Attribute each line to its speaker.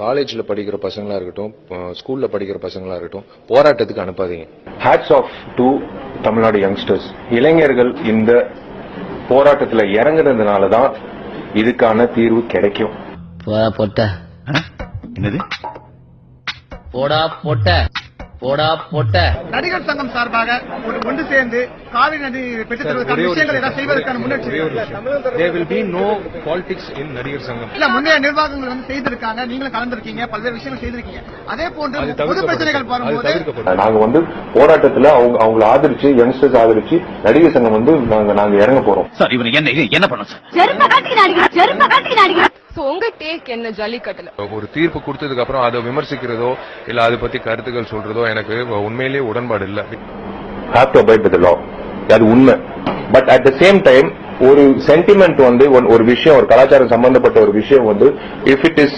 Speaker 1: காலேஜ்ல படிக்கிற பசங்களா இருக்கட்டும், ஸ்கூல்ல படிக்கிற பசங்களா இருக்கட்டும், போராட்டத்துக்கு அனுப்பாதீங்க.
Speaker 2: Hats off to Tamil Nadu youngsters. இளைஞர்கள் இந்த போராட்டத்துல இறங்குறதுனால தான் இதுக்கான தீர்வு கிடைக்கும்.
Speaker 3: என்னது?
Speaker 4: போடா போட்ட போடா போட்ட.
Speaker 5: நடிகர் சங்கம் சார்பாக ஒன்று சேர்ந்து காவிரி நதி பெற்றுத்தருவதற்கான விஷயங்களை ஏதாவது செய்வதற்கான முன்னெடுப்பு.
Speaker 1: There will be no politics in நடிகர் சங்கம்.
Speaker 5: இல்ல, முந்தைய நிர்வாகங்கள் வந்து செய்திருக்காங்க, நீங்களும் கலந்துருக்கீங்க, பல்வேறு விஷயங்கள் செய்திருக்கீங்க. அதே போன்று பொது பிரச்சனைகள் வரும்போது
Speaker 2: நாங்க வந்து போராட்டத்துல அவங்களை ஆதரிச்சு, யங்ஸ்டர்ஸ் ஆதரிச்சு நடிகர் சங்கம் வந்து நாங்க இறங்க போறோம்.
Speaker 3: சார் இவன் என்ன பண்ண சார்?
Speaker 6: உங்க டேக் என்ன ஜல்லிக்கட்டுல?
Speaker 1: ஒரு தீர்ப்பு கொடுத்ததுக்கு அப்புறம் அதை விமர்சிக்கிறதோ இல்ல அதை பத்தி கருத்துக்கள் சொல்றதோ எனக்கு உண்மையிலேயே உடன்பாடு இல்ல.
Speaker 2: Have to abide by the law. அது உண்மை. But at the same time ஒரு சென்டிமெண்ட் வந்து ஒரு விஷயம், ஒரு கலாச்சாரம் சம்பந்தப்பட்ட ஒரு விஷயம் வந்து இஃப் இட் இஸ்